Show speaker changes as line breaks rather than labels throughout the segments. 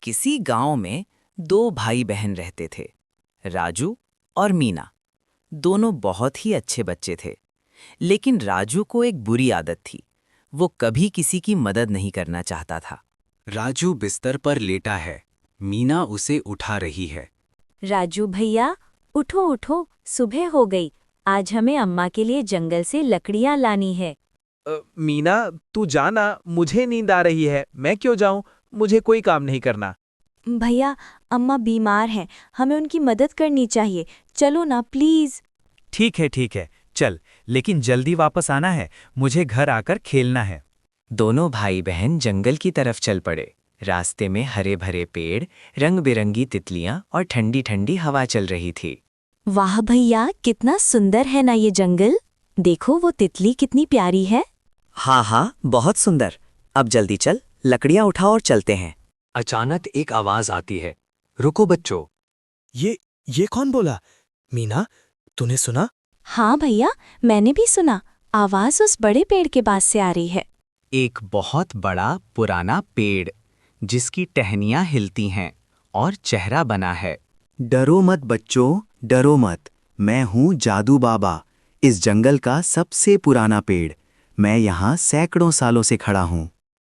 किसी गांव में दो भाई बहन रहते थे, राजू और मीना। दोनों बहुत ही अच्छे बच्चे थे, लेकिन राजू को एक बुरी आदत थी। वो कभी किसी की मदद नहीं करना चाहता था।
राजू बिस्तर पर लेटा है। मीना उसे उठा रही है।
राजू भैया, उठो उठो, सुबह हो गई। आज हमें अम्मा के लिए जंगल से लकड़ियां लानी है।
मीना, तू जाना, मुझे नींद आ रही है। मैं क्यों जाऊं? मुझे कोई काम नहीं करना।
भैया, अम्मा बीमार हैं, हमें उनकी मदद करनी चाहिए। चलो ना प्लीज।
ठीक है, चल, लेकिन जल्दी वापस आना है। मुझे घर आकर खेलना है।
दोनों भाई बहन जंगल की तरफ चल पड़े। रास्ते में हरे भरे पेड़, रंग बिरंगी तितलियां और ठंडी ठंडी हवा चल रही थी।
वाह भैया, कितना सुंदर है ना ये जंगल। देखो वो तितली कितनी प्यारी है।
हाँ, बहुत सुंदर। अब जल्दी चल, लकड़ियां उठाओ और चलते हैं।
अचानक एक आवाज आती है, रुको बच्चों।
ये कौन बोला? मीना, तूने सुना?
हाँ भैया, मैंने भी सुना। आवाज उस बड़े पेड़ के पास से आ रही है।
एक बहुत बड़ा पुराना पेड़, जिसकी टहनियां हिलती हैं और चेहरा बना है।
डरो मत बच्चों, डरो मत। मैं हूँ जादू बाबा, इस जंगल का सबसे पुराना पेड़। मैं यहाँ सैकड़ों सालों से खड़ा हूँ।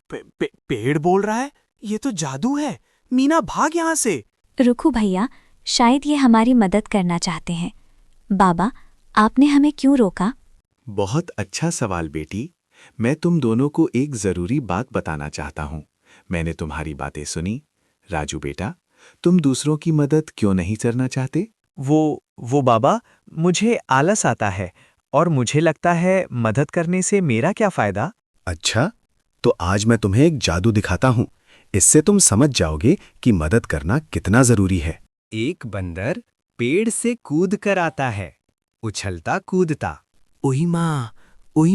पेड़ बोल रहा है? ये तो जादू है। मीना, भाग यहाँ से।
रुको भैया, शायद ये हमारी मदद करना चाहते हैं। बाबा, आपने हमें क्यों रोका?
बहुत अच्छा सवाल बेटी। मैं तुम दोनों को एक जरूरी बात बताना चाहता हूँ। मैंने तुम्हारी बातें सुनी। राजू बेटा, तुम दूसरों की मदद क्यों नहीं करना चाहते?
वो बाबा, मुझे आलस आता है और मुझे लगता है मदद करने से मेरा क्या फायदा।
अच्छा, तो आज मैं तुम्हें एक जादू दिखाता हूँ। इससे तुम समझ जाओगे कि मदद करना कितना जरूरी है।
एक बंदर पेड़ से कूद कर आता है, उछलता कूदता।
ओही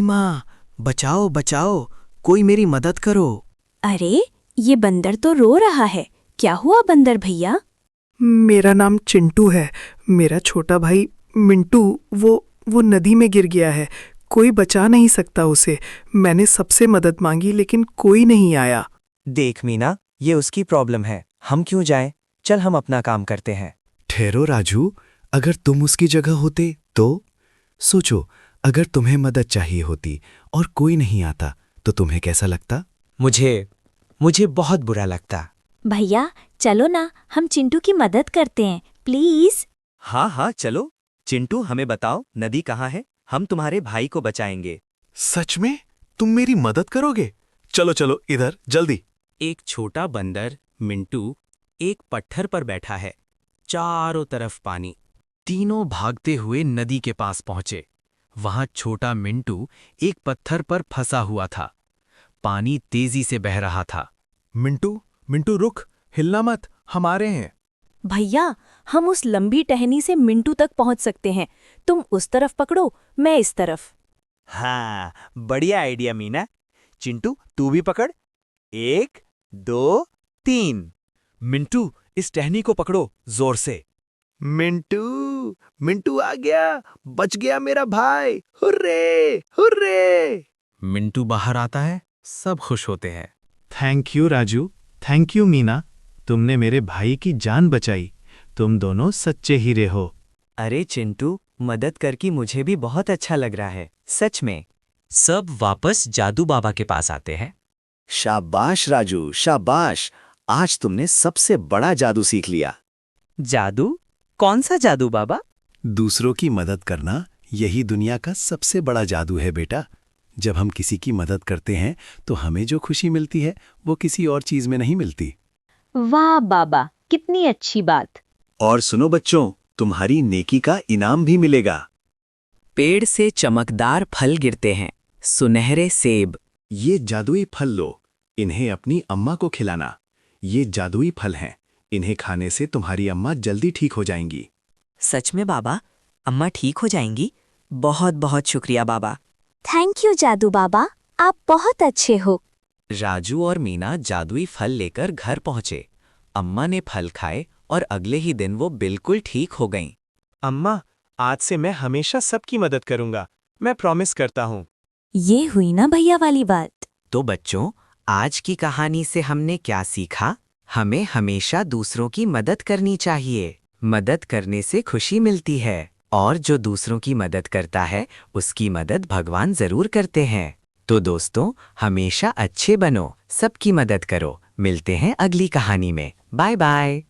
माँ, बचाओ बचाओ, कोई मेरी मदद करो।
अरे, ये बंदर तो रो रहा है। क्या हुआ बंदर भैया?
मेरा नाम चिंटू है। मेरा छोटा भाई मिंटू वो नदी में गिर गया है। कोई बचा नहीं सकता उसे। मैंने सबसे मदद मांगी लेकिन कोई नहीं आया।
देख मीना, ये उसकी प्रॉब्लम है, हम क्यों जाएं? चल हम अपना काम करते हैं।
ठहरो राजू, अगर तुम उसकी जगह होते तो? सोचो, अगर तुम्हें मदद चाहिए होती और कोई नहीं आता तो तुम्हें कैसा लगता?
मुझे बहुत बुरा लगता।
भैया, चलो ना, हम चिंटू की मदद करते हैं, प्लीज।
हाँ, चलो। चिंटू, हमें बताओ नदी कहाँ है? हम तुम्हारे भाई को बचाएंगे।
सच में? तुम मेरी मदद करोगे? चलो इधर जल्दी।
एक छोटा बंदर मिंटू एक पत्थर पर बैठा है। चारों तरफ पानी। तीनों भागते हुए नदी के पास पहुंचे। वहां छोटा मिंटू एक पत्थर पर फंसा हुआ था। पानी तेजी से बह रहा था।
मिंटू रुक, हिलना मत, हम आ रहे हैं।
भैया, हम उस लंबी टहनी से मिंटू तक पहुंच सकते हैं। तुम उस तरफ पकड़ो, मैं इस तरफ।
हाँ, बढ़िया आइडिया मीना। चिंटू, तू भी पकड़। 1, 2, 3। मिंटू, इस टहनी को पकड़ो जोर से।
मिंटू आ गया, बच गया मेरा भाई। हुर्रे!
मिंटू बाहर आता है, सब खुश होते हैं।
Thank you Raju, thank you Meena. तुमने मेरे भाई की जान बचाई। तुम दोनों सच्चे हीरे हो।
अरे चिंटू, मदद करके मुझे भी बहुत अच्छा लग रहा है, सच में।
सब वापस जादू बाबा के पास आते हैं।
शाबाश राजू, शाबाश। आज तुमने सबसे बड़ा जादू सीख लिया।
जादू? कौन सा जादू बाबा?
दूसरों की मदद करना यही दुनिया का सबसे बड़ा जादू है बेटा। जब हम किसी की मदद करते हैं तो हमें जो खुशी मिलती है वो किसी और चीज में नहीं मिलती।
वाह बाबा, कितनी अच्छी बात।
और सुनो बच्चों, तुम्हारी नेकी का इनाम भी मिलेगा।
पेड़ से चमकदार फल गिरते हैं, सुनहरे सेब।
ये जादुई फल लो, इन्हें अपनी अम्मा को खिलाना। ये जादुई फल हैं, इन्हें खाने से तुम्हारी अम्मा जल्दी ठीक हो जाएंगी।
सच में बाबा? अम्मा ठीक हो जाएंगी? बहुत बहुत शुक्रिया बाबा।
थैंक यू जादू बाबा, आप बहुत अच्छे हो।
राजू और मीना जादुई फल लेकर घर पहुंचे। अम्मा ने फल खाए और अगले ही दिन वो बिल्कुल ठीक हो गईं।
अम्मा, आज से मैं हमेशा सबकी मदद करूंगा। मैं प्रॉमिस करता हूँ।
ये हुई ना भैया वाली बात।
तो बच्चों, आज की कहानी से हमने क्या सीखा? हमें हमेशा दूसरों की मदद करनी चाहिए। मदद करने से खुशी मिलती है और जो दूसरों की मदद करता है उसकी मदद भगवान जरूर करते हैं। तो दोस्तों, हमेशा अच्छे बनो, सबकी मदद करो। मिलते हैं अगली कहानी में। Bye bye.